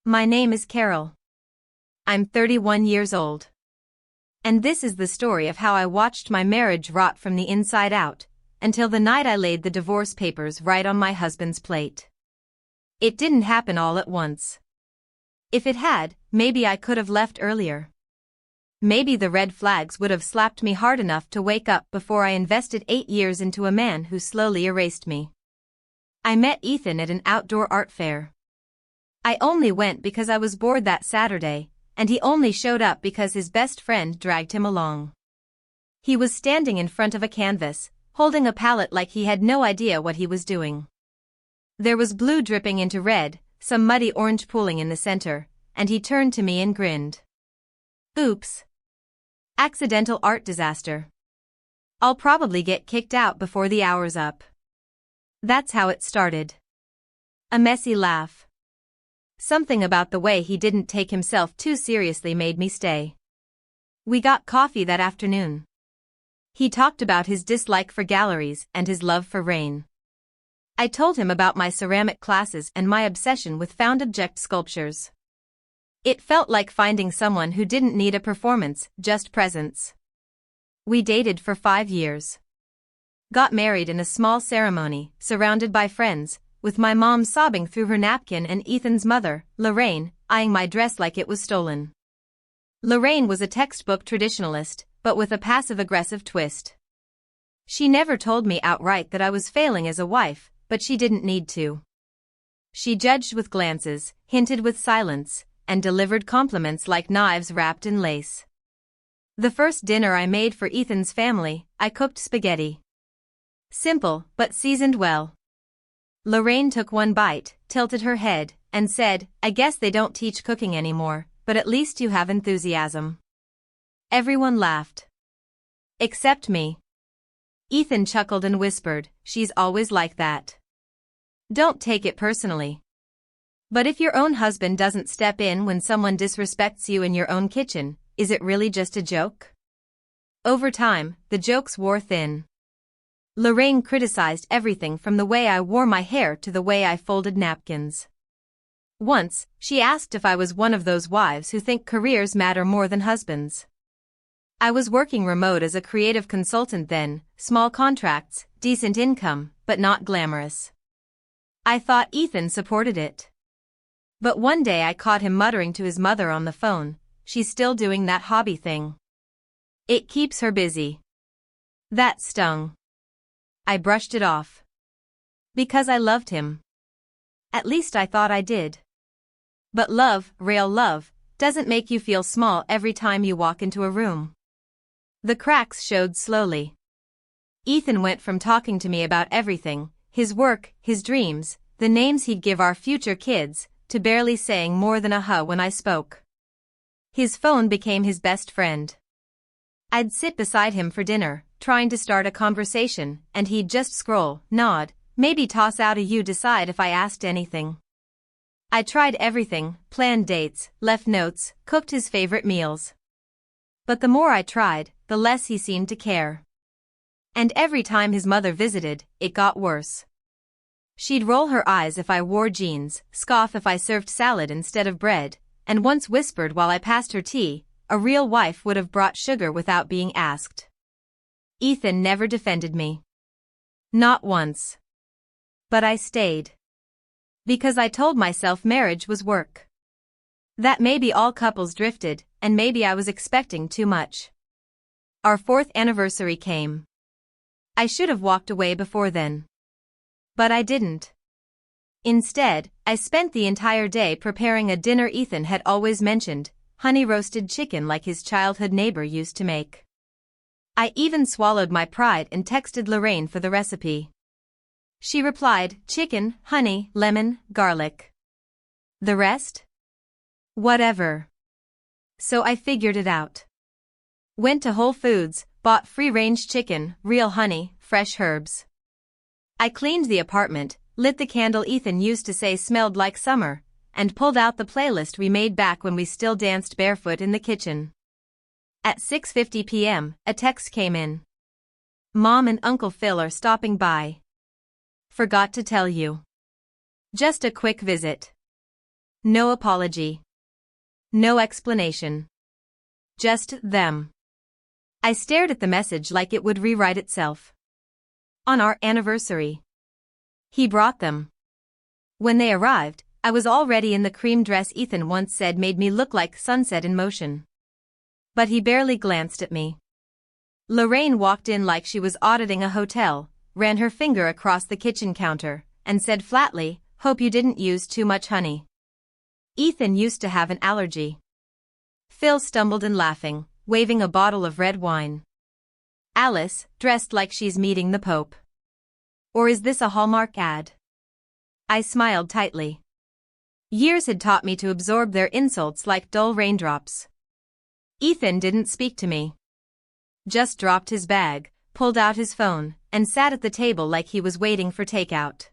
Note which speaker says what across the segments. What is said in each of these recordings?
Speaker 1: My name is Carol. I'm 31 years old. And this is the story of how I watched my marriage rot from the inside out, until the night I laid the divorce papers right on my husband's plate. It didn't happen all at once. If it had, maybe I could have left earlier. Maybe the red flags would have slapped me hard enough to wake up before I invested 8 years into a man who slowly erased me. I met Ethan at an outdoor art fair. I only went because I was bored that Saturday, and he only showed up because his best friend dragged him along. He was standing in front of a canvas, holding a palette like he had no idea what he was doing. There was blue dripping into red, some muddy orange pooling in the center, and he turned to me and grinned. Oops. Accidental art disaster. I'll probably get kicked out before the hour's up. That's how it started. A messy laugh. Something about the way he didn't take himself too seriously made me stay. We got coffee that afternoon. He talked about his dislike for galleries and his love for rain. I told him about my ceramic classes and my obsession with found object sculptures. It felt like finding someone who didn't need a performance, just presence. We dated for 5 years. Got married in a small ceremony, surrounded by friends, with my mom sobbing through her napkin and Ethan's mother, Lorraine, eyeing my dress like it was stolen. Lorraine was a textbook traditionalist, but with a passive-aggressive twist. She never told me outright that I was failing as a wife, but she didn't need to. She judged with glances, hinted with silence, and delivered compliments like knives wrapped in lace. The first dinner I made for Ethan's family, I cooked spaghetti. Simple, but seasoned well. Lorraine took one bite, tilted her head, and said, "I guess they don't teach cooking anymore, but at least you have enthusiasm." Everyone laughed. Except me. Ethan chuckled and whispered, "She's always like that. Don't take it personally." But if your own husband doesn't step in when someone disrespects you in your own kitchen, is it really just a joke? Over time, the jokes wore thin. Lorraine criticized everything from the way I wore my hair to the way I folded napkins. Once, she asked if I was one of those wives who think careers matter more than husbands. I was working remote as a creative consultant then, small contracts, decent income, but not glamorous. I thought Ethan supported it. But one day I caught him muttering to his mother on the phone, "She's still doing that hobby thing. It keeps her busy." That stung. I brushed it off. Because I loved him. At least I thought I did. But love, real love, doesn't make you feel small every time you walk into a room. The cracks showed slowly. Ethan went from talking to me about everything, his work, his dreams, the names he'd give our future kids, to barely saying more than a huh when I spoke. His phone became his best friend. I'd sit beside him for dinner, trying to start a conversation, and he'd just scroll, nod, maybe toss out a "you decide" if I asked anything. I tried everything, planned dates, left notes, cooked his favorite meals. But the more I tried, the less he seemed to care. And every time his mother visited, it got worse. She'd roll her eyes if I wore jeans, scoff if I served salad instead of bread, and once whispered while I passed her tea, "A real wife would have brought sugar without being asked." Ethan never defended me. Not once. But I stayed. Because I told myself marriage was work. That maybe all couples drifted, and maybe I was expecting too much. Our 4th anniversary came. I should have walked away before then. But I didn't. Instead, I spent the entire day preparing a dinner Ethan had always mentioned, honey-roasted chicken like his childhood neighbor used to make. I even swallowed my pride and texted Lorraine for the recipe. She replied, "Chicken, honey, lemon, garlic. The rest? Whatever." So I figured it out. Went to Whole Foods, bought free-range chicken, real honey, fresh herbs. I cleaned the apartment, lit the candle Ethan used to say smelled like summer, and pulled out the playlist we made back when we still danced barefoot in the kitchen. At 6:50 p.m., a text came in. "Mom and Uncle Phil are stopping by. Forgot to tell you. Just a quick visit. No apology. No explanation. Just them. I stared at the message like it would rewrite itself. On our anniversary. He brought them. When they arrived, I was already in the cream dress Ethan once said made me look like sunset in motion. But he barely glanced at me. Lorraine walked in like she was auditing a hotel, ran her finger across the kitchen counter, and said flatly, "Hope you didn't use too much honey." Ethan used to have an allergy. Phil stumbled in laughing, waving a bottle of red wine. Alice, dressed like she's meeting the Pope. Or is this a Hallmark ad? I smiled tightly. Years had taught me to absorb their insults like dull raindrops. Ethan didn't speak to me. Just dropped his bag, pulled out his phone, and sat at the table like he was waiting for takeout.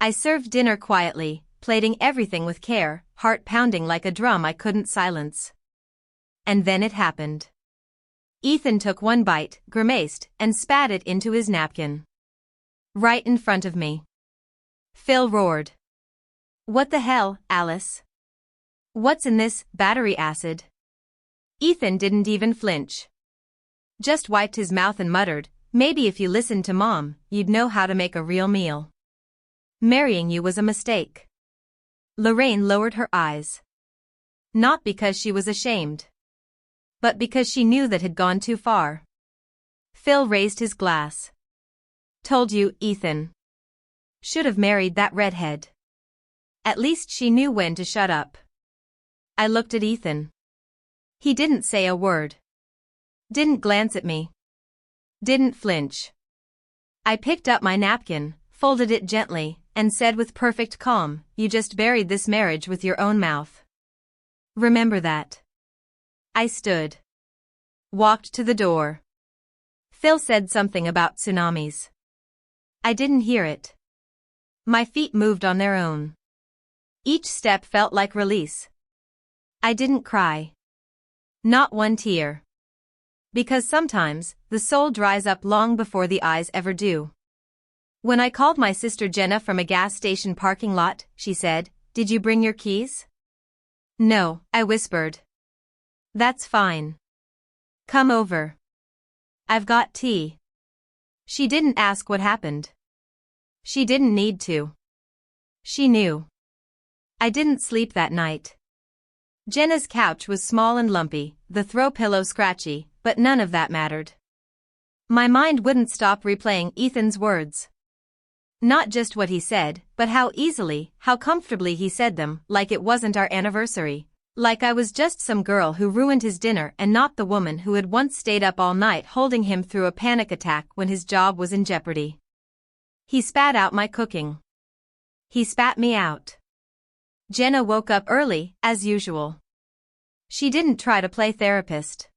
Speaker 1: I served dinner quietly, plating everything with care, heart pounding like a drum I couldn't silence. And then it happened. Ethan took one bite, grimaced, and spat it into his napkin. Right in front of me. Phil roared. "What the hell, Alice? What's in this, battery acid?" Ethan didn't even flinch. Just wiped his mouth and muttered, "Maybe if you listened to Mom, you'd know how to make a real meal. Marrying you was a mistake." Lorraine lowered her eyes. Not because she was ashamed, but because she knew that had gone too far. Phil raised his glass. "Told you, Ethan. Should have married that redhead. At least she knew when to shut up." I looked at Ethan. He didn't say a word. Didn't glance at me. Didn't flinch. I picked up my napkin, folded it gently, and said with perfect calm, "You just buried this marriage with your own mouth. Remember that." I stood. Walked to the door. Phil said something about tsunamis. I didn't hear it. My feet moved on their own. Each step felt like release. I didn't cry. Not one tear. Because sometimes, the soul dries up long before the eyes ever do. When I called my sister Jenna from a gas station parking lot, she said, "Did you bring your keys?" "No," I whispered. "That's fine. Come over. I've got tea." She didn't ask what happened. She didn't need to. She knew. I didn't sleep that night. Jenna's couch was small and lumpy, the throw pillow scratchy, but none of that mattered. My mind wouldn't stop replaying Ethan's words. Not just what he said, but how easily, how comfortably he said them, like it wasn't our anniversary. Like I was just some girl who ruined his dinner and not the woman who had once stayed up all night holding him through a panic attack when his job was in jeopardy. He spat out my cooking. He spat me out. Jenna woke up early, as usual. She didn't try to play therapist.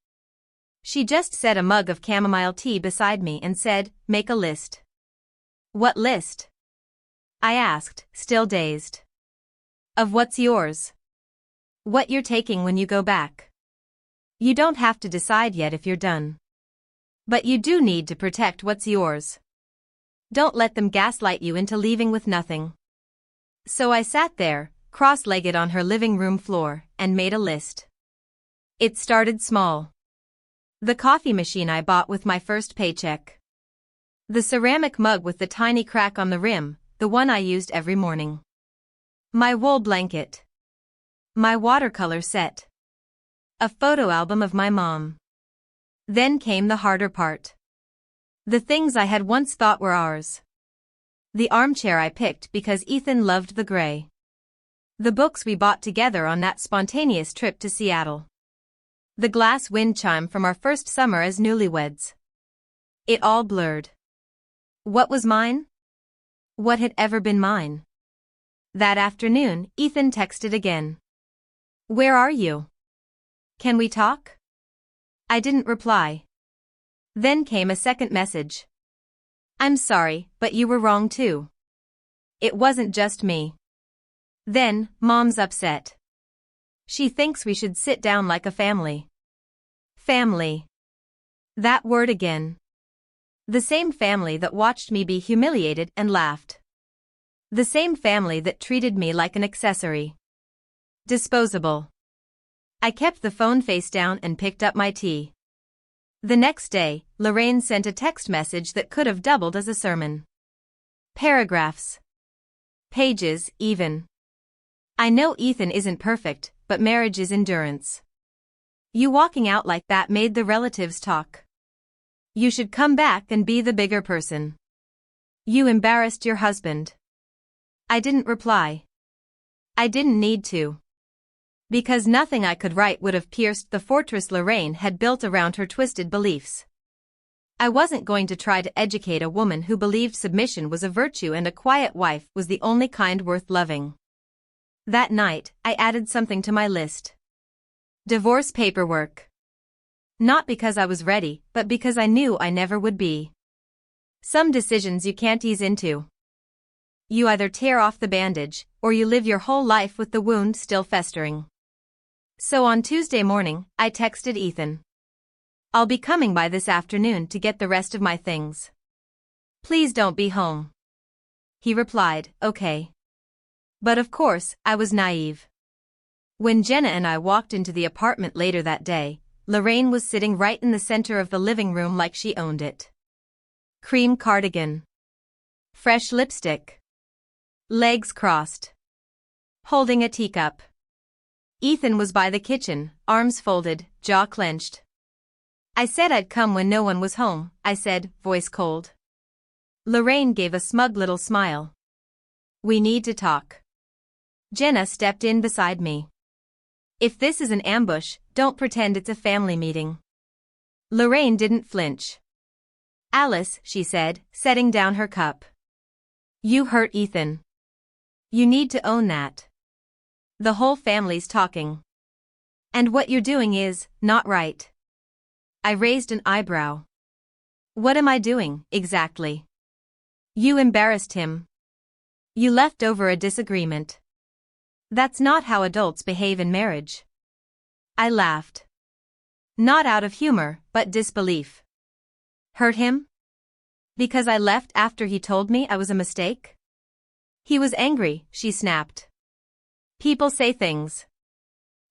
Speaker 1: She just set a mug of chamomile tea beside me and said, "Make a list." "What list?" I asked, still dazed. "Of what's yours. What you're taking when you go back. You don't have to decide yet if you're done. But you do need to protect what's yours. Don't let them gaslight you into leaving with nothing." So I sat there, cross-legged on her living room floor, and made a list. It started small. The coffee machine I bought with my first paycheck. The ceramic mug with the tiny crack on the rim, the one I used every morning. My wool blanket. My watercolor set. A photo album of my mom. Then came the harder part. The things I had once thought were ours. The armchair I picked because Ethan loved the gray. The books we bought together on that spontaneous trip to Seattle. The glass wind chime from our first summer as newlyweds. It all blurred. What was mine? What had ever been mine? That afternoon, Ethan texted again. "Where are you? Can we talk?" I didn't reply. Then came a second message. "I'm sorry, but you were wrong too. It wasn't just me." Then, Mom's upset. She thinks we should sit down like a family. Family. That word again. The same family that watched me be humiliated and laughed. The same family that treated me like an accessory. Disposable. I kept the phone face down and picked up my tea. The next day, Lorraine sent a text message that could have doubled as a sermon. Paragraphs. Pages, even. I know Ethan isn't perfect, but marriage is endurance. You walking out like that made the relatives talk. You should come back and be the bigger person. You embarrassed your husband. I didn't reply. I didn't need to. Because nothing I could write would have pierced the fortress Lorraine had built around her twisted beliefs. I wasn't going to try to educate a woman who believed submission was a virtue and a quiet wife was the only kind worth loving. That night, I added something to my list. Divorce paperwork. Not because I was ready, but because I knew I never would be. Some decisions you can't ease into. You either tear off the bandage, or you live your whole life with the wound still festering. So on Tuesday morning, I texted Ethan. I'll be coming by this afternoon to get the rest of my things. Please don't be home. He replied, okay. But of course, I was naive. When Jenna and I walked into the apartment later that day, Lorraine was sitting right in the center of the living room like she owned it. Cream cardigan. Fresh lipstick. Legs crossed. Holding a teacup. Ethan was by the kitchen, arms folded, jaw clenched. I said I'd come when no one was home, I said, voice cold. Lorraine gave a smug little smile. We need to talk. Jenna stepped in beside me. If this is an ambush, don't pretend it's a family meeting. Lorraine didn't flinch. Alice, she said, setting down her cup. You hurt Ethan. You need to own that. The whole family's talking. And what you're doing is not right. I raised an eyebrow. What am I doing, exactly? You embarrassed him. You left over a disagreement. That's not how adults behave in marriage. I laughed. Not out of humor, but disbelief. Hurt him? Because I left after he told me I was a mistake? He was angry, she snapped. People say things.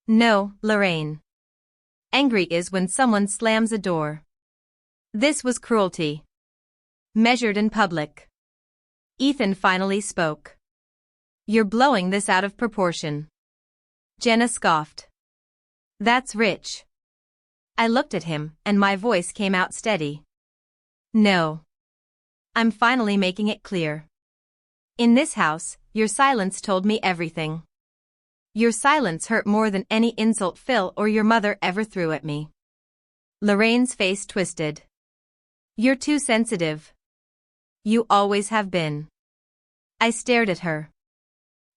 Speaker 1: No, Lorraine. Angry is when someone slams a door. This was cruelty. Measured in public. Ethan finally spoke. You're blowing this out of proportion. Jenna scoffed. That's rich. I looked at him, and my voice came out steady. No. I'm finally making it clear. In this house, your silence told me everything. Your silence hurt more than any insult Phil or your mother ever threw at me. Lorraine's face twisted. You're too sensitive. You always have been. I stared at her.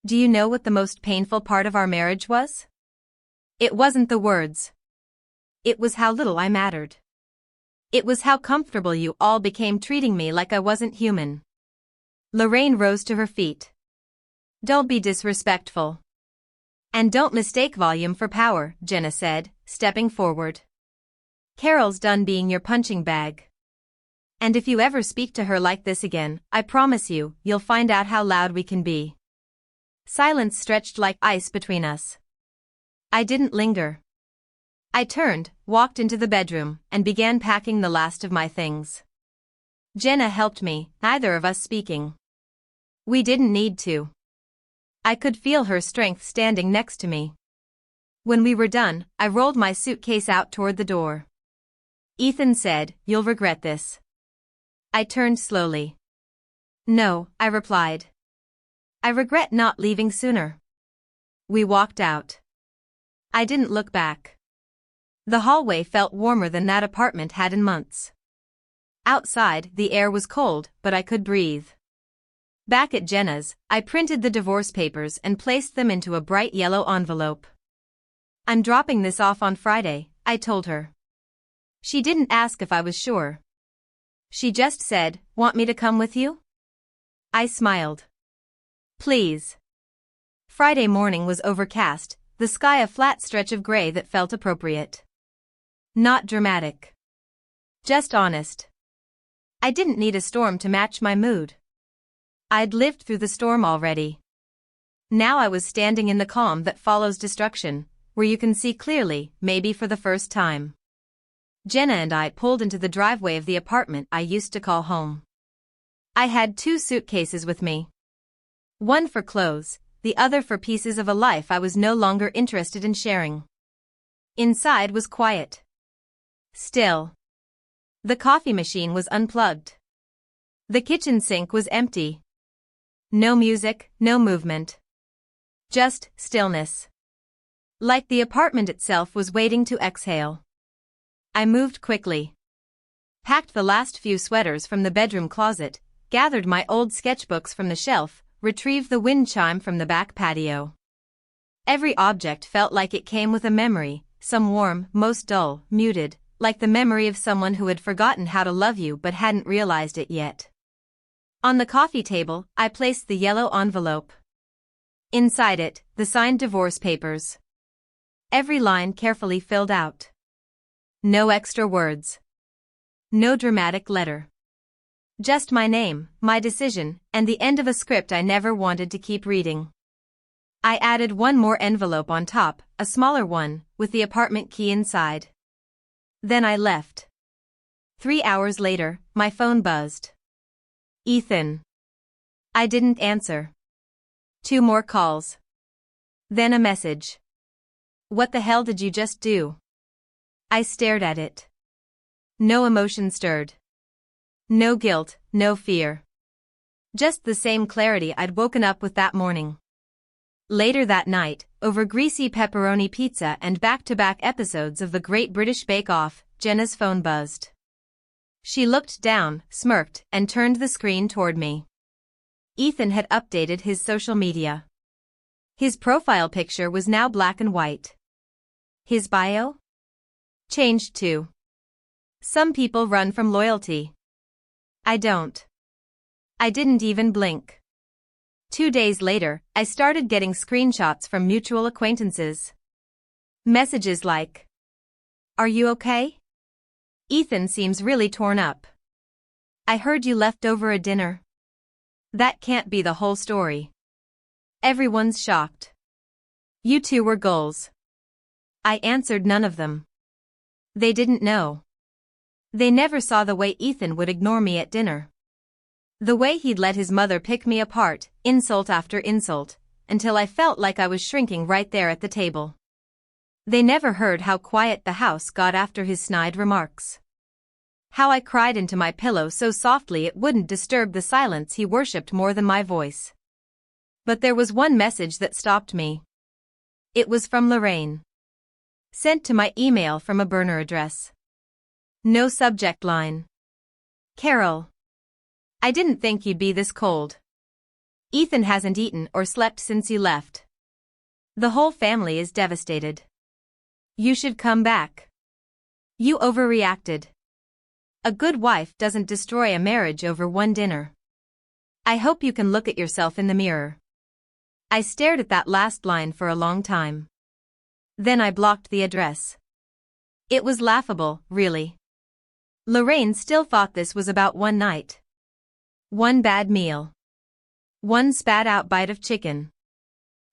Speaker 1: Do you know what the most painful part of our marriage was? It wasn't the words. It was how little I mattered. It was how comfortable you all became treating me like I wasn't human. Lorraine rose to her feet. Don't be disrespectful. And don't mistake volume for power, Jenna said, stepping forward. Carol's done being your punching bag. And if you ever speak to her like this again, I promise you, you'll find out how loud we can be. Silence stretched like ice between us. I didn't linger. I turned, walked into the bedroom, and began packing the last of my things. Jenna helped me, neither of us speaking. We didn't need to. I could feel her strength standing next to me. When we were done, I rolled my suitcase out toward the door. Ethan said, "You'll regret this." I turned slowly. "No," I replied. "I regret not leaving sooner." We walked out. I didn't look back. The hallway felt warmer than that apartment had in months. Outside, the air was cold, but I could breathe. Back at Jenna's, I printed the divorce papers and placed them into a bright yellow envelope. "I'm dropping this off on Friday," I told her. She didn't ask if I was sure. She just said, "Want me to come with you?" I smiled. "Please." Friday morning was overcast, the sky a flat stretch of gray that felt appropriate. Not dramatic. Just honest. I didn't need a storm to match my mood. I'd lived through the storm already. Now I was standing in the calm that follows destruction, where you can see clearly, maybe for the first time. Jenna and I pulled into the driveway of the apartment I used to call home. I had 2 suitcases with me. One for clothes, the other for pieces of a life I was no longer interested in sharing. Inside was quiet. Still. The coffee machine was unplugged. The kitchen sink was empty. No music, no movement. Just stillness. Like the apartment itself was waiting to exhale. I moved quickly. Packed the last few sweaters from the bedroom closet, gathered my old sketchbooks from the shelf, retrieved the wind chime from the back patio. Every object felt like it came with a memory, some warm, most dull, muted, like the memory of someone who had forgotten how to love you but hadn't realized it yet. On the coffee table, I placed the yellow envelope. Inside it, the signed divorce papers. Every line carefully filled out. No extra words. No dramatic letter. Just my name, my decision, and the end of a script I never wanted to keep reading. I added one more envelope on top, a smaller one, with the apartment key inside. Then I left. 3 hours later, my phone buzzed. Ethan. I didn't answer. 2 more calls. Then a message. What the hell did you just do? I stared at it. No emotion stirred. No guilt, no fear. Just the same clarity I'd woken up with that morning. Later that night, over greasy pepperoni pizza and back-to-back episodes of The Great British Bake Off, Jenna's phone buzzed. She looked down, smirked, and turned the screen toward me. Ethan had updated his social media. His profile picture was now black and white. His bio? Changed too. Some people run from loyalty. I don't. I didn't even blink. 2 days later, I started getting screenshots from mutual acquaintances. Messages like, "Are you okay? Ethan seems really torn up. I heard you left over a dinner." That can't be the whole story. Everyone's shocked. You two were goals. I answered none of them. They didn't know. They never saw the way Ethan would ignore me at dinner. The way he'd let his mother pick me apart, insult after insult, until I felt like I was shrinking right there at the table. They never heard how quiet the house got after his snide remarks. How I cried into my pillow so softly it wouldn't disturb the silence he worshipped more than my voice. But there was one message that stopped me. It was from Lorraine. Sent to my email from a burner address. No subject line. Carol. I didn't think you'd be this cold. Ethan hasn't eaten or slept since you left. The whole family is devastated. You should come back. You overreacted. A good wife doesn't destroy a marriage over one dinner. I hope you can look at yourself in the mirror. I stared at that last line for a long time. Then I blocked the address. It was laughable, really. Lorraine still thought this was about one night. One bad meal. One spat-out bite of chicken.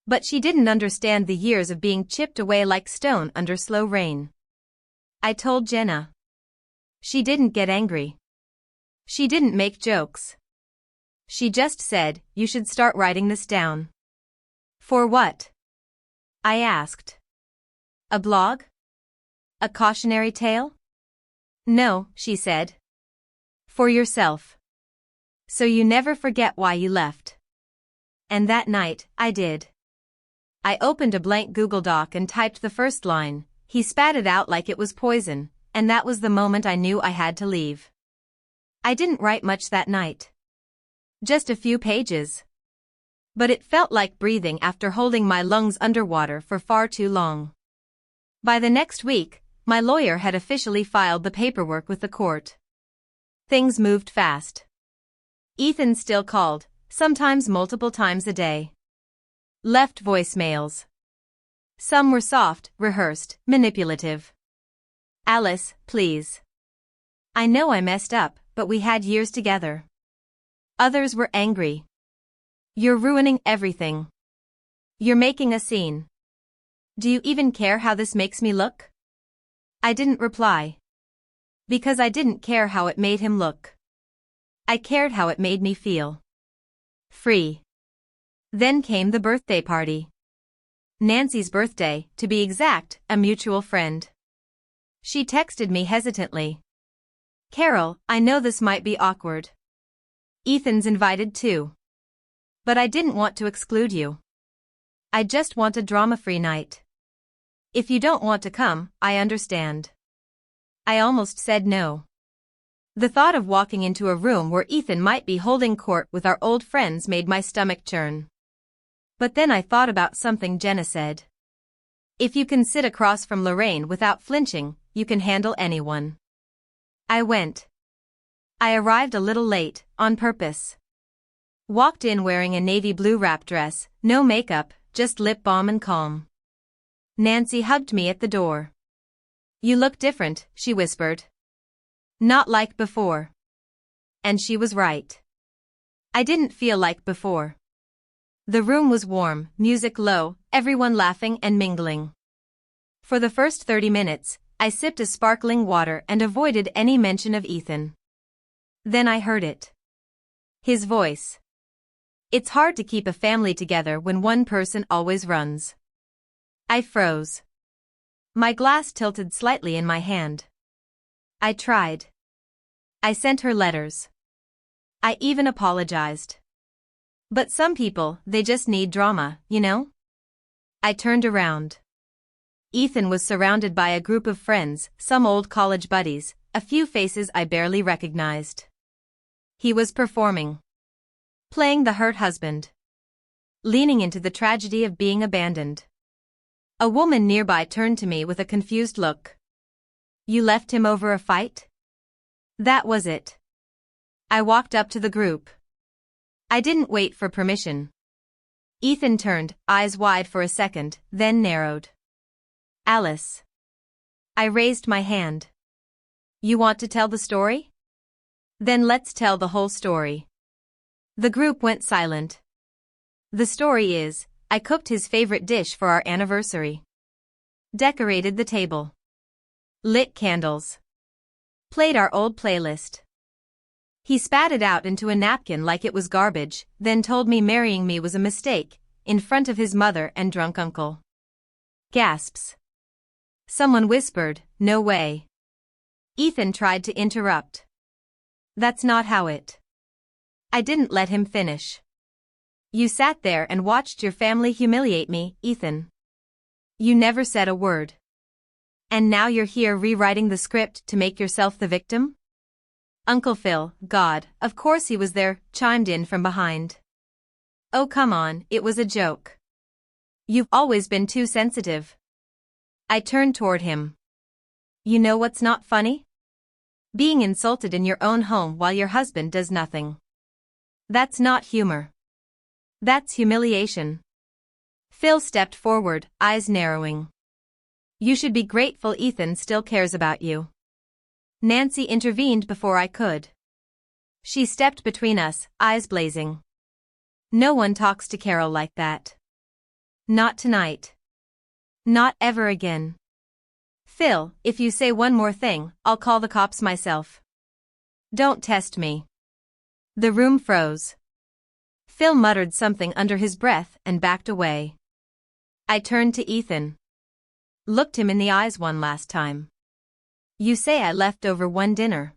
Speaker 1: But she didn't understand the years of being chipped away like stone under slow rain. I told Jenna. She didn't get angry. She didn't make jokes. She just said, "You should start writing this down." For what? I asked. A blog? A cautionary tale? No, she said. For yourself. So you never forget why you left. And that night, I did. I opened a blank Google Doc and typed the first line. He spat it out like it was poison, and that was the moment I knew I had to leave. I didn't write much that night. Just a few pages. But it felt like breathing after holding my lungs underwater for far too long. By the next week, my lawyer had officially filed the paperwork with the court. Things moved fast. Ethan still called, sometimes multiple times a day. Left voicemails. Some were soft, rehearsed, manipulative. "Alice, please. I know I messed up, but we had years together." Others were angry. "You're ruining everything. You're making a scene. Do you even care how this makes me look? I didn't reply. Because I didn't care how it made him look. I cared how it made me feel. Free. Then came the birthday party. Nancy's birthday, to be exact, a mutual friend. She texted me hesitantly. Carol, I know this might be awkward. Ethan's invited too. But I didn't want to exclude you. I just want a drama-free night. If you don't want to come, I understand. I almost said no. The thought of walking into a room where Ethan might be holding court with our old friends made my stomach churn. But then I thought about something Jenna said. If you can sit across from Lorraine without flinching, you can handle anyone. I went. I arrived a little late, on purpose. Walked in wearing a navy blue wrap dress, no makeup, just lip balm and calm. Nancy hugged me at the door. You look different, she whispered. Not like before. And she was right. I didn't feel like before. The room was warm, music low, everyone laughing and mingling. For the first 30 minutes, I sipped a sparkling water and avoided any mention of Ethan. Then I heard it. His voice. It's hard to keep a family together when one person always runs. I froze. My glass tilted slightly in my hand. I tried. I sent her letters. I even apologized. But some people, they just need drama, you know? I turned around. Ethan was surrounded by a group of friends, some old college buddies, a few faces I barely recognized. He was performing. Playing the hurt husband. Leaning into the tragedy of being abandoned. A woman nearby turned to me with a confused look. You left him over a fight? That was it. I walked up to the group. I didn't wait for permission. Ethan turned, eyes wide for a second, then narrowed. Alice. I raised my hand. You want to tell the story? Then let's tell the whole story. The group went silent. The story is, I cooked his favorite dish for our anniversary. Decorated the table. Lit candles. Played our old playlist. He spat it out into a napkin like it was garbage, then told me marrying me was a mistake, in front of his mother and drunk uncle. Gasps. Someone whispered, no way. Ethan tried to interrupt. That's not how it. I didn't let him finish. You sat there and watched your family humiliate me, Ethan. You never said a word. And now you're here rewriting the script to make yourself the victim? Uncle Phil, God, of course he was there, chimed in from behind. Oh come on, it was a joke. You've always been too sensitive. I turned toward him. You know what's not funny? Being insulted in your own home while your husband does nothing. That's not humor. That's humiliation. Phil stepped forward, eyes narrowing. You should be grateful Ethan still cares about you. Nancy intervened before I could. She stepped between us, eyes blazing. No one talks to Carol like that. Not tonight. Not ever again. Phil, if you say one more thing, I'll call the cops myself. Don't test me. The room froze. Phil muttered something under his breath and backed away. I turned to Ethan. Looked him in the eyes one last time. You say I left over one dinner.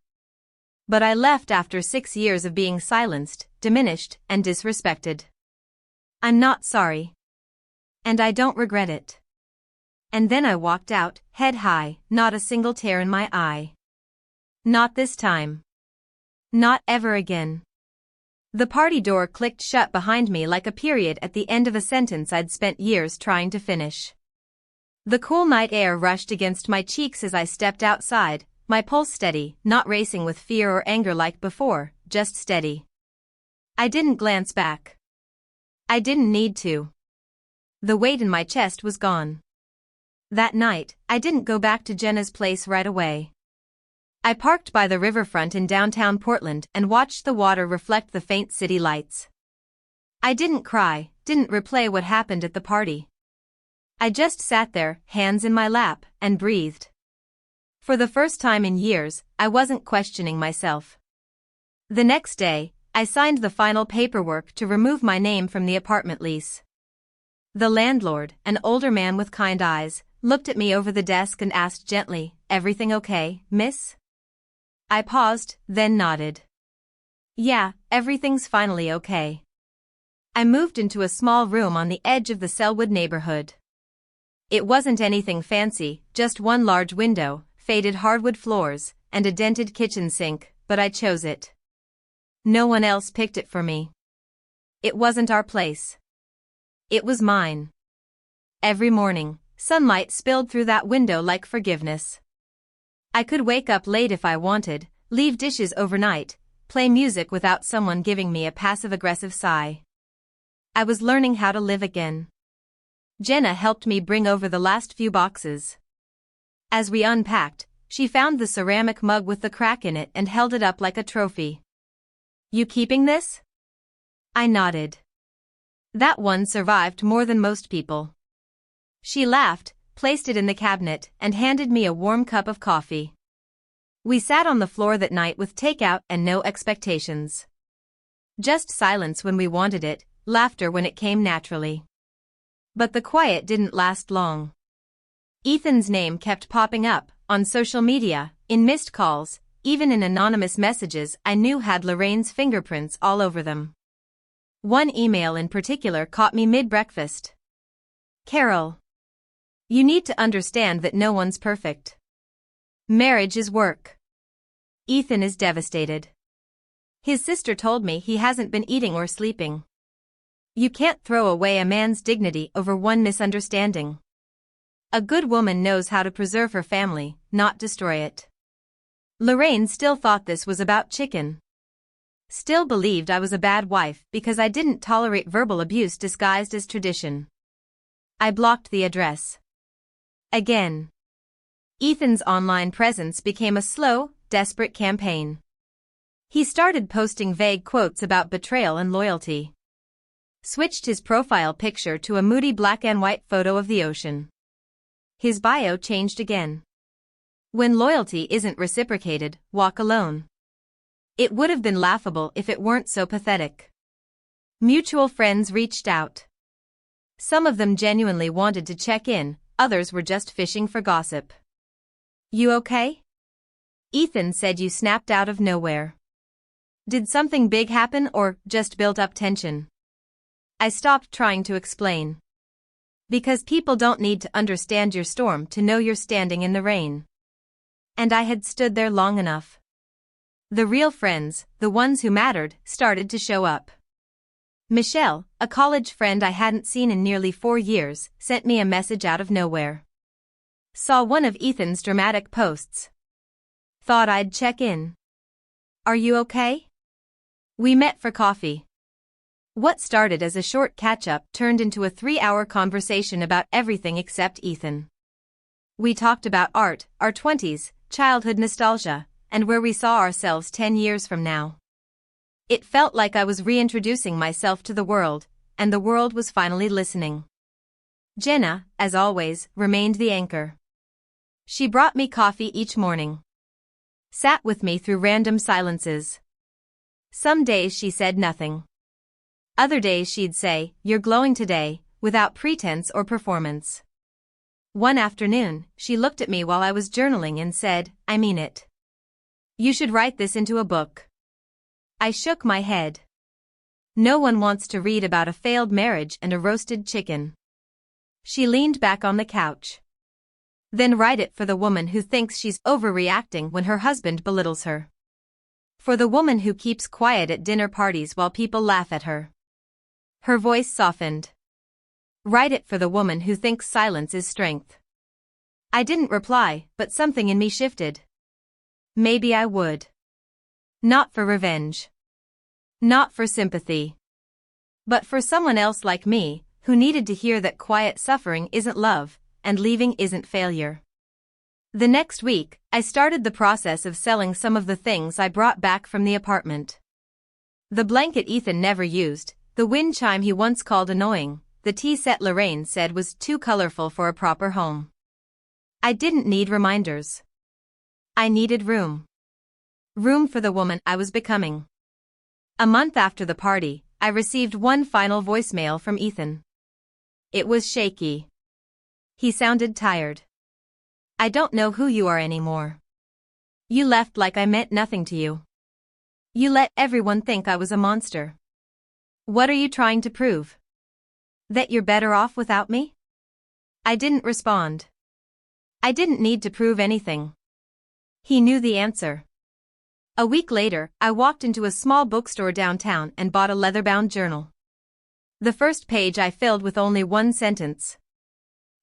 Speaker 1: But I left after 6 years of being silenced, diminished, and disrespected. I'm not sorry. And I don't regret it. And then I walked out, head high, not a single tear in my eye. Not this time. Not ever again. The party door clicked shut behind me like a period at the end of a sentence I'd spent years trying to finish. The cool night air rushed against my cheeks as I stepped outside, my pulse steady, not racing with fear or anger like before, just steady. I didn't glance back. I didn't need to. The weight in my chest was gone. That night, I didn't go back to Jenna's place right away. I parked by the riverfront in downtown Portland and watched the water reflect the faint city lights. I didn't cry, didn't replay what happened at the party. I just sat there, hands in my lap, and breathed. For the first time in years, I wasn't questioning myself. The next day, I signed the final paperwork to remove my name from the apartment lease. The landlord, an older man with kind eyes, looked at me over the desk and asked gently, "Everything okay, miss?" I paused, then nodded. "Yeah, everything's finally okay." I moved into a small room on the edge of the Selwood neighborhood. It wasn't anything fancy, just one large window, faded hardwood floors, and a dented kitchen sink, but I chose it. No one else picked it for me. It wasn't our place. It was mine. Every morning, sunlight spilled through that window like forgiveness. I could wake up late if I wanted, leave dishes overnight, play music without someone giving me a passive-aggressive sigh. I was learning how to live again. Jenna helped me bring over the last few boxes. As we unpacked, she found the ceramic mug with the crack in it and held it up like a trophy. "You keeping this?" I nodded. "That one survived more than most people." She laughed, placed it in the cabinet, and handed me a warm cup of coffee. We sat on the floor that night with takeout and no expectations. Just silence when we wanted it, laughter when it came naturally. But the quiet didn't last long. Ethan's name kept popping up, on social media, in missed calls, even in anonymous messages I knew had Lorraine's fingerprints all over them. One email in particular caught me mid-breakfast. "Carol, you need to understand that no one's perfect. Marriage is work. Ethan is devastated. His sister told me he hasn't been eating or sleeping. You can't throw away a man's dignity over one misunderstanding. A good woman knows how to preserve her family, not destroy it." Lorraine still thought this was about chicken. Still believed I was a bad wife because I didn't tolerate verbal abuse disguised as tradition. I blocked the address. Again. Ethan's online presence became a slow, desperate campaign. He started posting vague quotes about betrayal and loyalty. Switched his profile picture to a moody black and white photo of the ocean. His bio changed again. "When loyalty isn't reciprocated, walk alone." It would have been laughable if it weren't so pathetic. Mutual friends reached out. Some of them genuinely wanted to check in, others were just fishing for gossip. "You okay? Ethan said you snapped out of nowhere. Did something big happen or just built up tension?" I stopped trying to explain. Because people don't need to understand your storm to know you're standing in the rain. And I had stood there long enough. The real friends, the ones who mattered, started to show up. Michelle, a college friend I hadn't seen in nearly 4 years, sent me a message out of nowhere. Saw one of Ethan's dramatic posts. Thought I'd check in. "Are you okay?" We met for coffee. What started as a short catch-up turned into a 3-hour conversation about everything except Ethan. We talked about art, our 20s, childhood nostalgia, and where we saw ourselves 10 years from now. It felt like I was reintroducing myself to the world, and the world was finally listening. Jenna, as always, remained the anchor. She brought me coffee each morning. Sat with me through random silences. Some days she said nothing. Other days she'd say, "You're glowing today," without pretense or performance. One afternoon, she looked at me while I was journaling and said, "I mean it. You should write this into a book." I shook my head. No one wants to read about a failed marriage and a roasted chicken. She leaned back on the couch. Then write it for the woman who thinks she's overreacting when her husband belittles her. For the woman who keeps quiet at dinner parties while people laugh at her. Her voice softened. Write it for the woman who thinks silence is strength. I didn't reply, but something in me shifted. Maybe I would. Not for revenge. Not for sympathy. But for someone else like me, who needed to hear that quiet suffering isn't love, and leaving isn't failure. The next week, I started the process of selling some of the things I brought back from the apartment. The blanket Ethan never used, The wind chime he once called annoying, the tea set Lorraine said was too colorful for a proper home. I didn't need reminders. I needed room. Room for the woman I was becoming. A month after the party, I received one final voicemail from Ethan. It was shaky. He sounded tired. I don't know who you are anymore. You left like I meant nothing to you. You let everyone think I was a monster. What are you trying to prove? That you're better off without me? I didn't respond. I didn't need to prove anything. He knew the answer. A week later, I walked into a small bookstore downtown and bought a leather-bound journal. The first page I filled with only one sentence.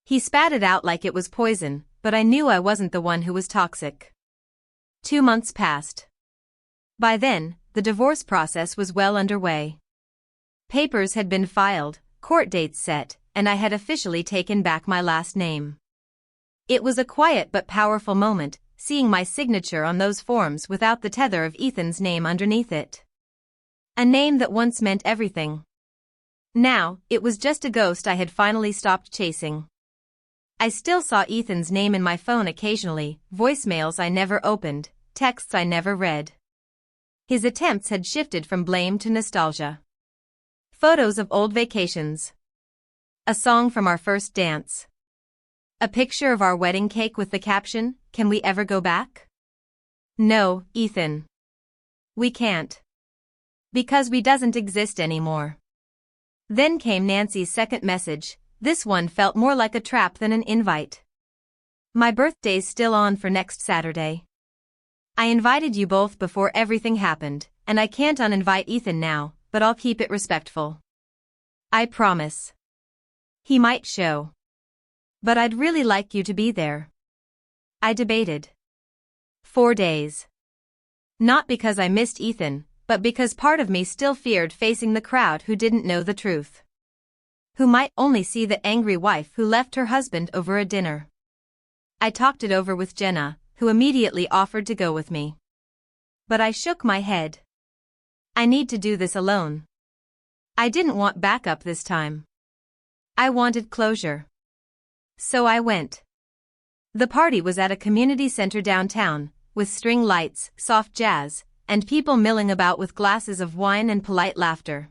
Speaker 1: He spat it out like it was poison, but I knew I wasn't the one who was toxic. 2 months passed. By then, the divorce process was well underway. Papers had been filed, court dates set, and I had officially taken back my last name. It was a quiet but powerful moment, seeing my signature on those forms without the tether of Ethan's name underneath it. A name that once meant everything. Now, it was just a ghost I had finally stopped chasing. I still saw Ethan's name in my phone occasionally, voicemails I never opened, texts I never read. His attempts had shifted from blame to nostalgia. Photos of old vacations. A song from our first dance. A picture of our wedding cake with the caption, "Can we ever go back?" No, Ethan. We can't. Because we doesn't exist anymore. Then came Nancy's second message. This one felt more like a trap than an invite. My birthday's still on for next Saturday. I invited you both before everything happened, and I can't uninvite Ethan now, but I'll keep it respectful. I promise. He might show. But I'd really like you to be there. I debated. 4 days. Not because I missed Ethan, but because part of me still feared facing the crowd who didn't know the truth. Who might only see the angry wife who left her husband over a dinner. I talked it over with Jenna, who immediately offered to go with me. But I shook my head. I need to do this alone. I didn't want backup this time. I wanted closure. So I went. The party was at a community center downtown, with string lights, soft jazz, and people milling about with glasses of wine and polite laughter.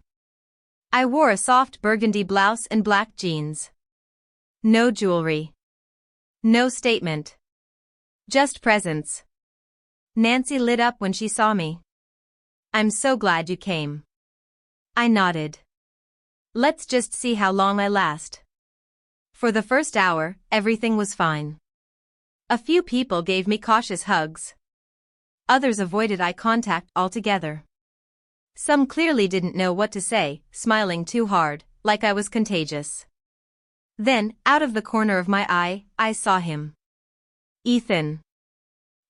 Speaker 1: I wore a soft burgundy blouse and black jeans. No jewelry. No statement. Just presence. Nancy lit up when she saw me. I'm so glad you came. I nodded. Let's just see how long I last. For the first hour, everything was fine. A few people gave me cautious hugs. Others avoided eye contact altogether. Some clearly didn't know what to say, smiling too hard, like I was contagious. Then, out of the corner of my eye, I saw him. Ethan.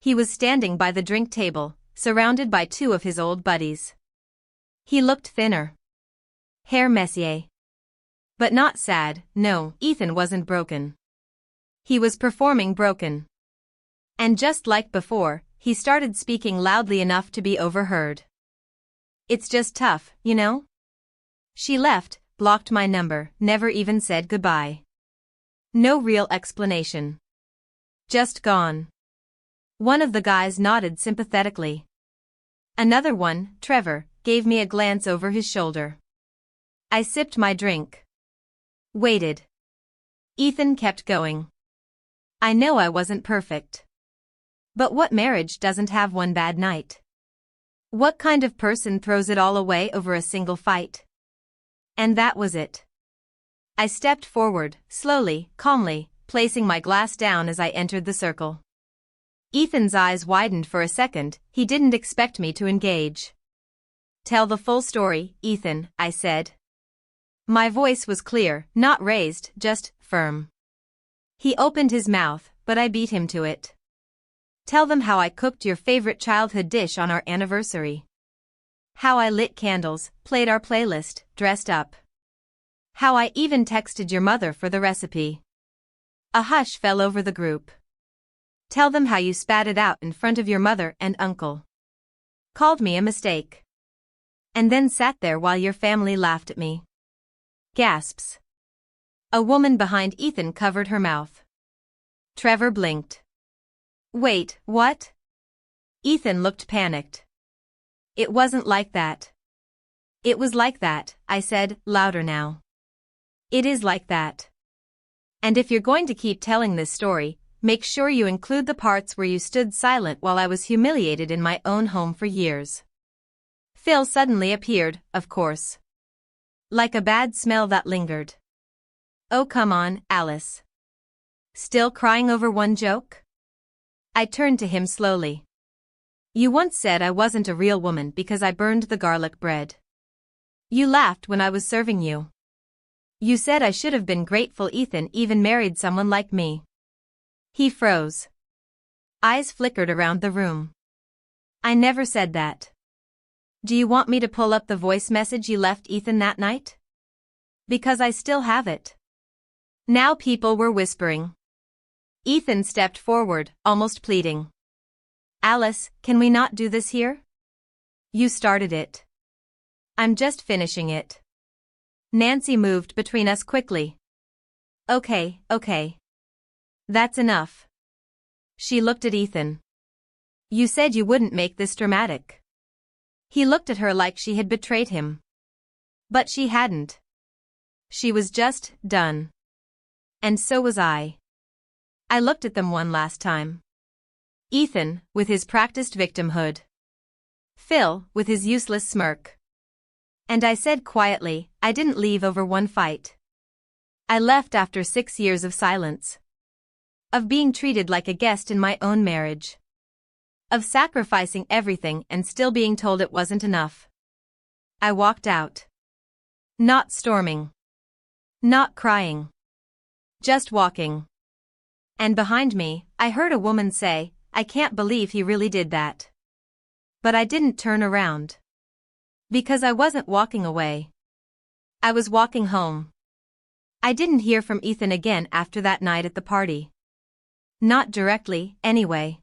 Speaker 1: He was standing by the drink table, surrounded by 2 of his old buddies. He looked thinner. Hair messier. But not sad. No, Ethan wasn't broken. He was performing broken. And just like before, he started speaking loudly enough to be overheard. It's just tough, you know? She left, blocked my number, never even said goodbye. No real explanation. Just gone. One of the guys nodded sympathetically. Another one, Trevor, gave me a glance over his shoulder. I sipped my drink. Waited. Ethan kept going. I know I wasn't perfect. But what marriage doesn't have one bad night? What kind of person throws it all away over a single fight? And that was it. I stepped forward, slowly, calmly, placing my glass down as I entered the circle. Ethan's eyes widened for a second. He didn't expect me to engage. Tell the full story, Ethan, I said. My voice was clear, not raised, just firm. He opened his mouth, but I beat him to it. Tell them how I cooked your favorite childhood dish on our anniversary. How I lit candles, played our playlist, dressed up. How I even texted your mother for the recipe. A hush fell over the group. Tell them how you spat it out in front of your mother and uncle. Called me a mistake. And then sat there while your family laughed at me. Gasps. A woman behind Ethan covered her mouth. Trevor blinked. Wait, what? Ethan looked panicked. It wasn't like that. It was like that, I said, louder now. It is like that. And if you're going to keep telling this story, make sure you include the parts where you stood silent while I was humiliated in my own home for years. Phil suddenly appeared, of course. Like a bad smell that lingered. Oh come on, Alice. Still crying over one joke? I turned to him slowly. You once said I wasn't a real woman because I burned the garlic bread. You laughed when I was serving you. You said I should have been grateful Ethan even married someone like me. He froze. Eyes flickered around the room. I never said that. Do you want me to pull up the voice message you left Ethan that night? Because I still have it. Now people were whispering. Ethan stepped forward, almost pleading. Alice, can we not do this here? You started it. I'm just finishing it. Nancy moved between us quickly. Okay. That's enough. She looked at Ethan. You said you wouldn't make this dramatic. He looked at her like she had betrayed him. But she hadn't. She was just done. And so was I. I looked at them one last time. Ethan, with his practiced victimhood. Phil, with his useless smirk. And I said quietly, I didn't leave over one fight. I left after 6 years of silence. Of being treated like a guest in my own marriage. Of sacrificing everything and still being told it wasn't enough. I walked out. Not storming. Not crying. Just walking. And behind me, I heard a woman say, I can't believe he really did that. But I didn't turn around. Because I wasn't walking away. I was walking home. I didn't hear from Ethan again after that night at the party. Not directly, anyway.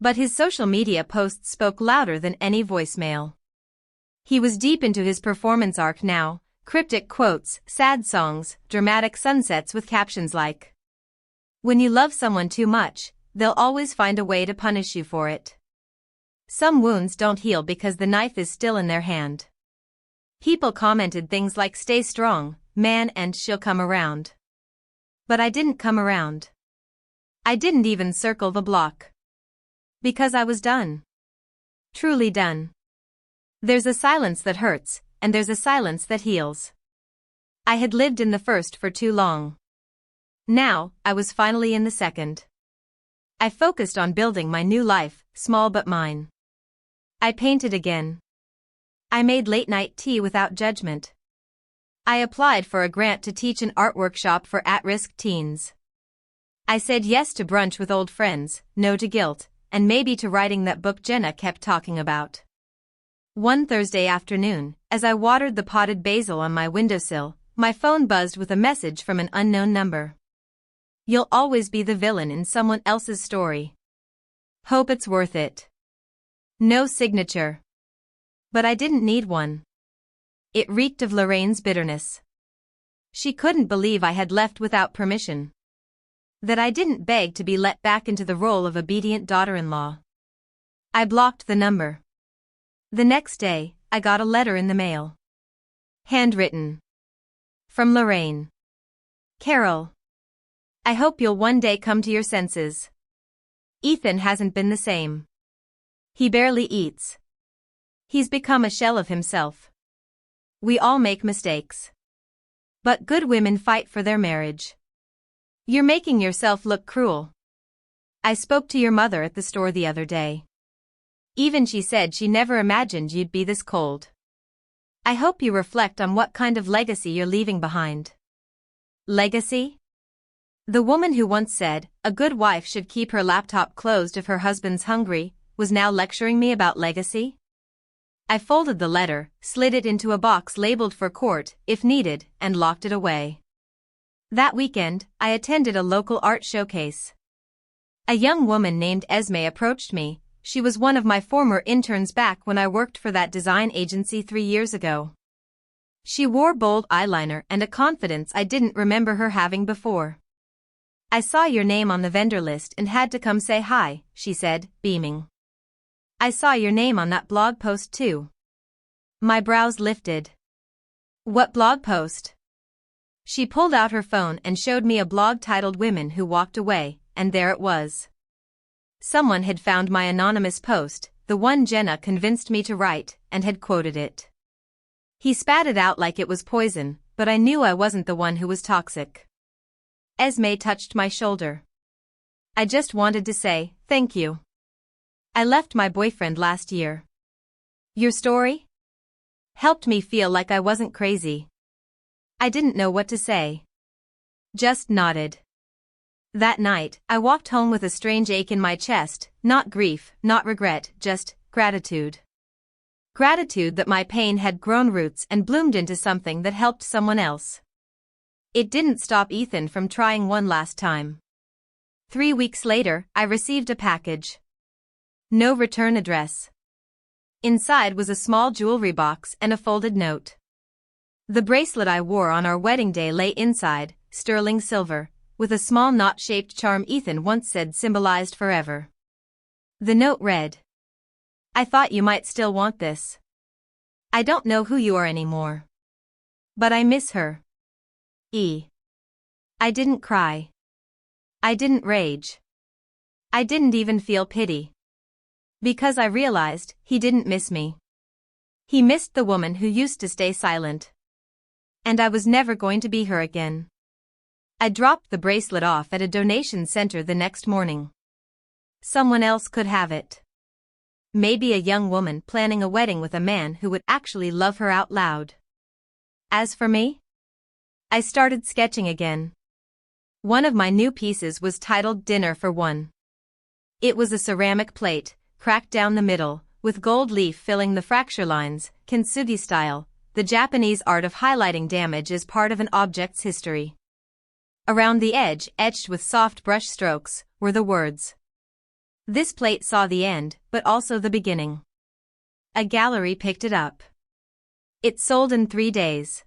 Speaker 1: But his social media posts spoke louder than any voicemail. He was deep into his performance arc now, cryptic quotes, sad songs, dramatic sunsets with captions like, when you love someone too much, they'll always find a way to punish you for it. Some wounds don't heal because the knife is still in their hand. People commented things like stay strong, man, and she'll come around. But I didn't come around. I didn't even circle the block. Because I was done. Truly done. There's a silence that hurts, and there's a silence that heals. I had lived in the first for too long. Now, I was finally in the second. I focused on building my new life, small but mine. I painted again. I made late-night tea without judgment. I applied for a grant to teach an art workshop for at-risk teens. I said yes to brunch with old friends, no to guilt, and maybe to writing that book Jenna kept talking about. One Thursday afternoon, as I watered the potted basil on my windowsill, my phone buzzed with a message from an unknown number. You'll always be the villain in someone else's story. Hope it's worth it. No signature. But I didn't need one. It reeked of Lorraine's bitterness. She couldn't believe I had left without permission. That I didn't beg to be let back into the role of obedient daughter-in-law. I blocked the number. The next day, I got a letter in the mail. Handwritten. From Lorraine. Carol. I hope you'll one day come to your senses. Ethan hasn't been the same. He barely eats. He's become a shell of himself. We all make mistakes. But good women fight for their marriage. You're making yourself look cruel. I spoke to your mother at the store the other day. Even she said she never imagined you'd be this cold. I hope you reflect on what kind of legacy you're leaving behind. Legacy? The woman who once said, a good wife should keep her laptop closed if her husband's hungry, was now lecturing me about legacy? I folded the letter, slid it into a box labeled for court, if needed, and locked it away. That weekend, I attended a local art showcase. A young woman named Esme approached me, she was one of my former interns back when I worked for that design agency 3 years ago. She wore bold eyeliner and a confidence I didn't remember her having before. "I saw your name on the vendor list and had to come say hi," she said, beaming. "I saw your name on that blog post too." My brows lifted. "What blog post?" She pulled out her phone and showed me a blog titled "Women Who Walked Away," and there it was. Someone had found my anonymous post, the one Jenna convinced me to write, and had quoted it. He spat it out like it was poison, but I knew I wasn't the one who was toxic. Esme touched my shoulder. "I just wanted to say, thank you. I left my boyfriend last year. Your story helped me feel like I wasn't crazy." I didn't know what to say. Just nodded. That night, I walked home with a strange ache in my chest, not grief, not regret, just gratitude. Gratitude that my pain had grown roots and bloomed into something that helped someone else. It didn't stop Ethan from trying one last time. 3 weeks later, I received a package. No return address. Inside was a small jewelry box and a folded note. The bracelet I wore on our wedding day lay inside, sterling silver, with a small knot-shaped charm Ethan once said symbolized forever. The note read, "I thought you might still want this. I don't know who you are anymore. But I miss her. E." I didn't cry. I didn't rage. I didn't even feel pity. Because I realized he didn't miss me. He missed the woman who used to stay silent. And I was never going to be her again. I dropped the bracelet off at a donation center the next morning. Someone else could have it. Maybe a young woman planning a wedding with a man who would actually love her out loud. As for me, I started sketching again. One of my new pieces was titled "Dinner for One." It was a ceramic plate, cracked down the middle, with gold leaf filling the fracture lines, kintsugi style, the Japanese art of highlighting damage as part of an object's history. Around the edge, etched with soft brush strokes, were the words. This plate saw the end, but also the beginning. A gallery picked it up. It sold in 3 days.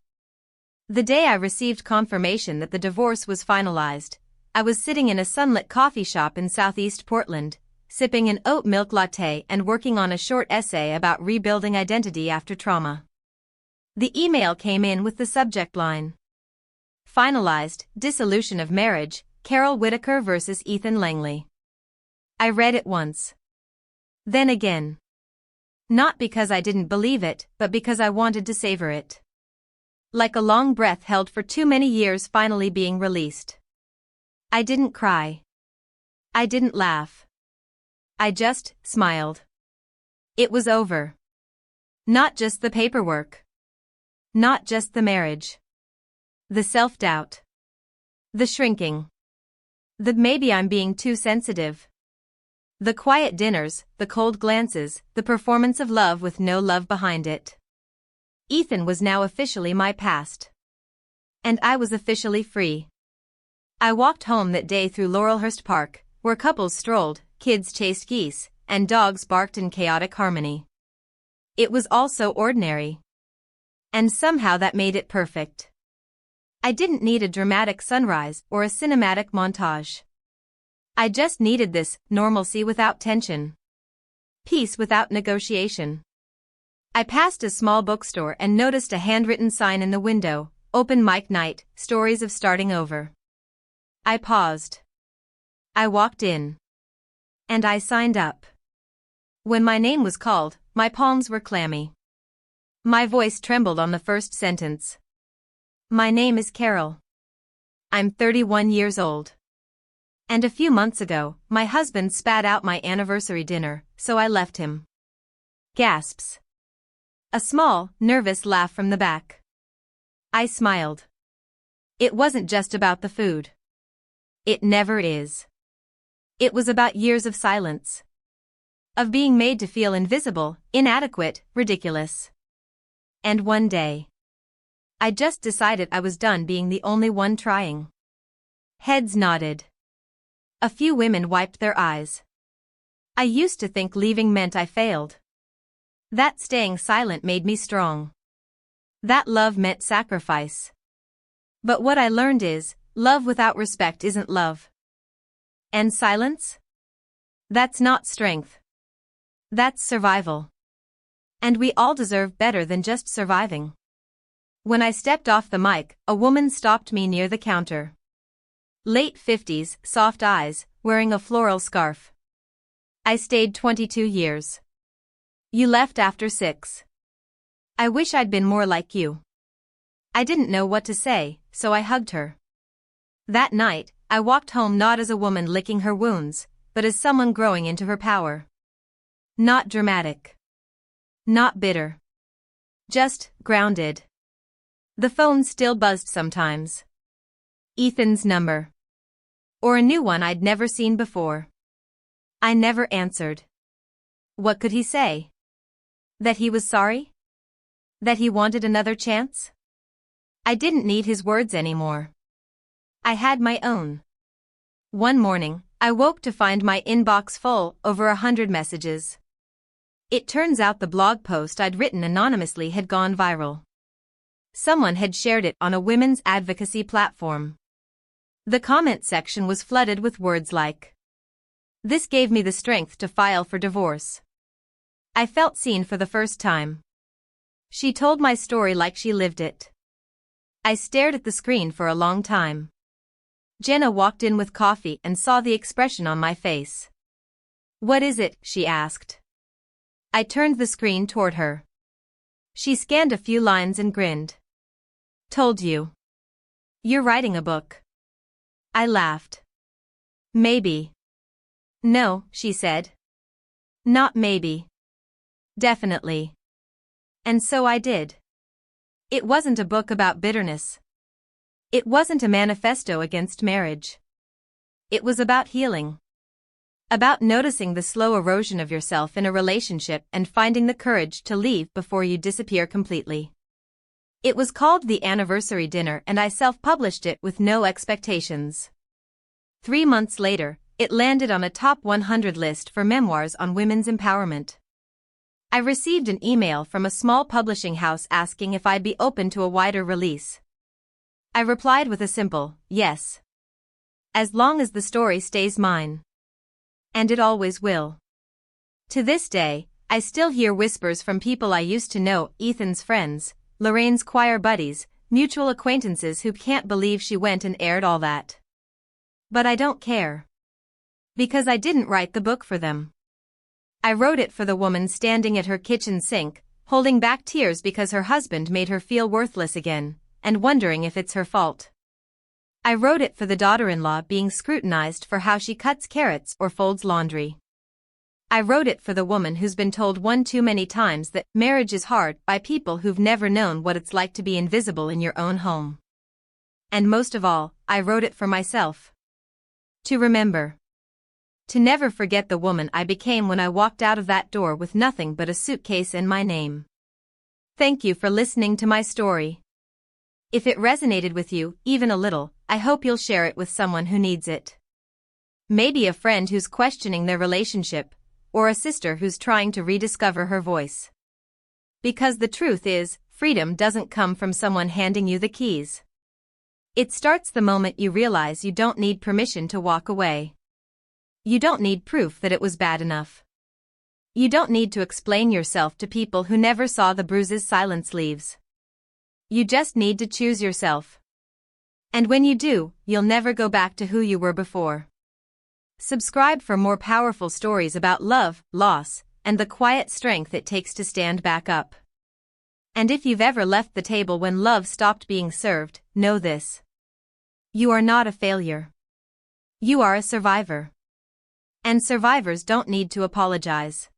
Speaker 1: The day I received confirmation that the divorce was finalized, I was sitting in a sunlit coffee shop in Southeast Portland, sipping an oat milk latte and working on a short essay about rebuilding identity after trauma. The email came in with the subject line, "Finalized, Dissolution of Marriage, Carol Whitaker vs. Ethan Langley." I read it once. Then again. Not because I didn't believe it, but because I wanted to savor it. Like a long breath held for too many years finally being released. I didn't cry. I didn't laugh. I just smiled. It was over. Not just the paperwork. Not just the marriage. The self-doubt. The shrinking. The maybe I'm being too sensitive. The quiet dinners, the cold glances, the performance of love with no love behind it. Ethan was now officially my past. And I was officially free. I walked home that day through Laurelhurst Park, where couples strolled, kids chased geese, and dogs barked in chaotic harmony. It was all so ordinary. And somehow that made it perfect. I didn't need a dramatic sunrise or a cinematic montage. I just needed this normalcy without tension. Peace without negotiation. I passed a small bookstore and noticed a handwritten sign in the window, "Open Mic Night, Stories of Starting Over." I paused. I walked in. And I signed up. When my name was called, my palms were clammy. My voice trembled on the first sentence. My name is Carol. I'm 31 years old. And a few months ago, my husband spat out my anniversary dinner, so I left him. Gasps. A small, nervous laugh from the back. I smiled. It wasn't just about the food. It never is. It was about years of silence. Of being made to feel invisible, inadequate, ridiculous. And one day, I just decided I was done being the only one trying. Heads nodded. A few women wiped their eyes. I used to think leaving meant I failed. That staying silent made me strong. That love meant sacrifice. But what I learned is, love without respect isn't love. And silence? That's not strength. That's survival. And we all deserve better than just surviving. When I stepped off the mic, a woman stopped me near the counter. Late 50s, soft eyes, wearing a floral scarf. I stayed 22 years. You left after 6. I wish I'd been more like you. I didn't know what to say, so I hugged her. That night, I walked home not as a woman licking her wounds, but as someone growing into her power. Not dramatic. Not bitter. Just grounded. The phone still buzzed sometimes. Ethan's number. Or a new one I'd never seen before. I never answered. What could he say? That he was sorry? That he wanted another chance? I didn't need his words anymore. I had my own. One morning, I woke to find my inbox full, over 100 messages. It turns out the blog post I'd written anonymously had gone viral. Someone had shared it on a women's advocacy platform. The comment section was flooded with words like, "This gave me the strength to file for divorce." I felt seen for the first time. She told my story like she lived it. I stared at the screen for a long time. Jenna walked in with coffee and saw the expression on my face. "What is it?" she asked. I turned the screen toward her. She scanned a few lines and grinned. "Told you. You're writing a book." I laughed. "Maybe." "No," she said. "Not maybe. Definitely." And so I did. It wasn't a book about bitterness. It wasn't a manifesto against marriage. It was about healing. About noticing the slow erosion of yourself in a relationship and finding the courage to leave before you disappear completely. It was called The Anniversary Dinner, and I self-published it with no expectations. 3 months later, it landed on a top 100 list for memoirs on women's empowerment. I received an email from a small publishing house asking if I'd be open to a wider release. I replied with a simple, yes. As long as the story stays mine. And it always will. To this day, I still hear whispers from people I used to know, Ethan's friends, Lorraine's choir buddies, mutual acquaintances who can't believe she went and aired all that. But I don't care. Because I didn't write the book for them. I wrote it for the woman standing at her kitchen sink, holding back tears because her husband made her feel worthless again, and wondering if it's her fault. I wrote it for the daughter-in-law being scrutinized for how she cuts carrots or folds laundry. I wrote it for the woman who's been told one too many times that marriage is hard by people who've never known what it's like to be invisible in your own home. And most of all, I wrote it for myself. To remember. To never forget the woman I became when I walked out of that door with nothing but a suitcase and my name. Thank you for listening to my story. If it resonated with you, even a little, I hope you'll share it with someone who needs it. Maybe a friend who's questioning their relationship, or a sister who's trying to rediscover her voice. Because the truth is, freedom doesn't come from someone handing you the keys. It starts the moment you realize you don't need permission to walk away. You don't need proof that it was bad enough. You don't need to explain yourself to people who never saw the bruises silence leaves. You just need to choose yourself. And when you do, you'll never go back to who you were before. Subscribe for more powerful stories about love, loss, and the quiet strength it takes to stand back up. And if you've ever left the table when love stopped being served, know this. You are not a failure. You are a survivor. And survivors don't need to apologize.